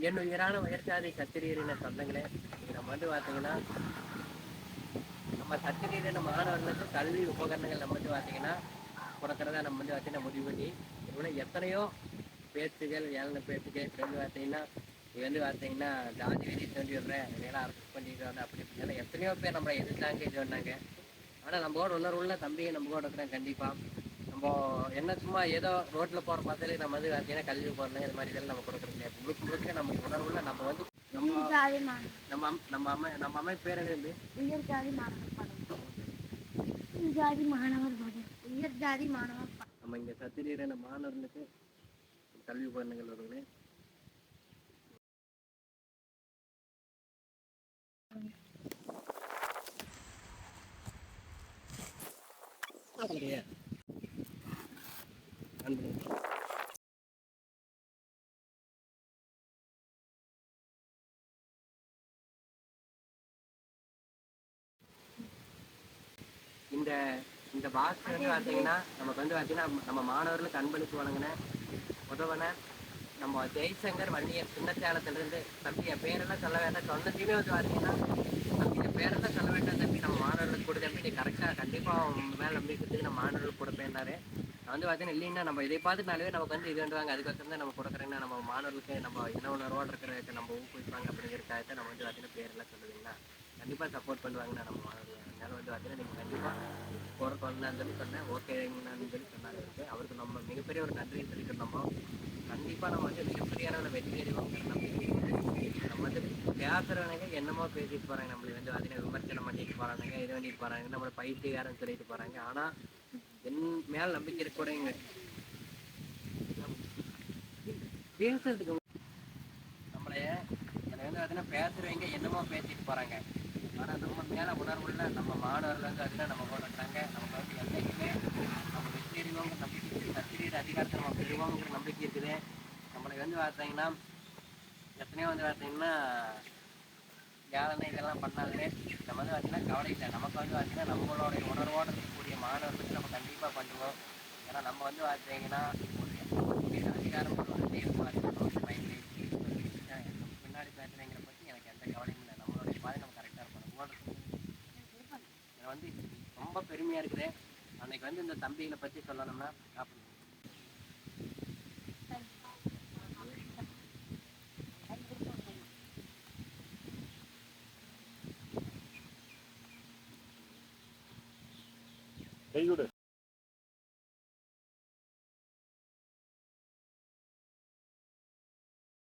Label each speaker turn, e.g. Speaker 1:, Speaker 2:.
Speaker 1: என் உயிரான உயர்ஜாதி சத்திரியரின சொந்தங்களே, நம்ம வந்து பார்த்தீங்கன்னா நம்ம சத்திரியரின மாணவர்களுக்கு கல்வி உபகரணங்கள் நம்ம வந்து பார்த்தீங்கன்னா கொடுக்கறதா நம்ம வந்து பார்த்தீங்கன்னா முடிவு பண்ணி இவ்வளோ எத்தனையோ பேச்சுகள் ஏழன பேச்சுகள் இப்போ வந்து பார்த்தீங்கன்னா இது வந்து பார்த்தீங்கன்னா ஜாதி வெறி தோண்டி விடுறேன் இதெல்லாம் அரசு பண்ணிட்டு வரேன் அப்படி இப்படின்னா எத்தனையோ பேர் நம்மளை எதிர்த்தாங்க இது பண்ணாங்க. ஆனால் நம்மளோட உணர்வுள்ள தம்பியை நம்ம கூட இருக்கிறேன் கண்டிப்பாக. நம்ம என்ன சும்மா ஏதோ ரோட்ல போற பார்த்தாலே நம்ம வந்து பார்த்தீங்கன்னா கல்வி போறோம் இது மாதிரி இதெல்லாம் நம்ம கொடுக்குறது கிடையாது. முழுக்க முழுக்க நம்ம உணர்வுள்ள நம்ம வந்து நம்ம அமைப்பு பேர் என்னது? உயர் ஜாதி மாணவர் உயர் ஜாதி மாணவர். நம்ம இங்க சத்திரியரான மாணவர்களுக்கு கல்வி உபகரணங்கள் வருது. இந்த இந்த பாக்ஸ் வந்து பார்த்தீங்கன்னா நமக்கு வந்து பார்த்தீங்கன்னா நம்ம மாணவர்களுக்கு அன்பளிப்பு வழங்கின உதவன நம்ம ஜெய்சங்கர் வன்னியர் சின்னச்சேலத்திலிருந்து தம்பி என் பேரெல்லாம் சொல்ல வேண்டாம் சொன்னதையுமே வந்து பார்த்தீங்கன்னா தம்பி என் பேரெல்லாம் சொல்ல வேண்டாம் தம்பி நம்ம மாணவர்களுக்கு கூட தம்பி நீ கரெக்டாக கண்டிப்பாக உங்க மேலே நம்பிக்கிறதுக்கு நம்ம மாணவர்களுக்கு கொடுப்பேன்னாரு. நான் வந்து பார்த்தீங்கன்னா இல்லைன்னா நம்ம இதை பார்த்துனாலே நமக்கு வந்து இது வேண்டுவாங்க அதுக்கப்புறம் தான் நம்ம கொடுக்குறேன்னா நம்ம மாணவர்களுக்கு நம்ம என்ன உணர்வோடு இருக்கிற நம்ம ஊக்குவிப்பாங்க அப்படிங்கிறதுக்காக நம்ம வந்து பார்த்தீங்கன்னா பேரெல்லாம் சொல்லுவீங்களா கண்டிப்பாக சப்போர்ட் பண்ணுவாங்கண்ணா நம்ம மாணவர்கள். அதனால வந்து பார்த்தீங்கன்னா நீங்கள் கண்டிப்பாக போகிற சொன்னான்னு சொல்லி சொன்னேன் ஓகேங்கன்னு சொல்லி சொன்னாங்க இருக்கு. அவருக்கு நம்ம மிகப்பெரிய ஒரு நன்றியை சொல்லிட்டு நம்ம கண்டிப்பாக நம்ம வந்து மிகப்பெரிய அளவில் வெற்றி அடைவோங்கிற நம்பிக்கை. நம்ம வந்து பேசுறவனுங்க என்னமோ பேசிட்டு போகிறாங்க நம்மளை வந்து பார்த்தீங்கன்னா விமர்சனம் பண்ணிட்டு போகிறானுங்க இது பண்ணிட்டு போகிறாங்க நம்மளை பைத்தியக்காரன்னு சொல்லிட்டு போகிறாங்க. ஆனால் என் மேல் நம்பிக்கை இருக்கக்கூடங்க பேசுறதுக்கு நம்மளைய என்னை வந்து பார்த்தீங்கன்னா பேசுறவங்க என்னமோ பேசிட்டு போகிறாங்க. ஆனால் நம்ம மேலே உணர்வுள்ள நம்ம மாணவர்கள் வந்து அதுதான் நம்ம போடுறாங்க. நமக்கு வந்து என்றைக்குமே நம்ம வெற்றி அறிவோங்கிற நம்பிக்கை இருக்குது. சத்திரியர் அதிகாரத்தை நம்ம பெறுவோங்கிற நம்பிக்கை இருக்குது. நம்மளை வந்து பார்த்தீங்கன்னா எத்தனையோ வந்து பார்த்தீங்கன்னா யாருன்னா இதெல்லாம் பண்ணாலுமே நம்ம வந்து பார்த்தீங்கன்னா கவலை இல்லை. நமக்கு வந்து பார்த்தீங்கன்னா நம்மளுடைய உணர்வோடு இருக்கக்கூடிய மாணவர்களுக்கு நம்ம கண்டிப்பாக பண்ணுவோம். ஏன்னா நம்ம வந்து பார்த்தீங்கன்னா ஒரு அதிகாரம் பயன்படுத்தி பின்னாடி பேசுறேங்கிற பற்றி எனக்கு எந்த கவலையும் இல்லை. நம்மளுடைய பாதை நம்ம கரெக்டாக இருக்கணும். எனக்கு வந்து ரொம்ப பெருமையாக இருக்குது. அன்னைக்கு வந்து இந்த தம்பிகளை பற்றி சொல்லணும்னா அப்படி
Speaker 2: கை கொடு.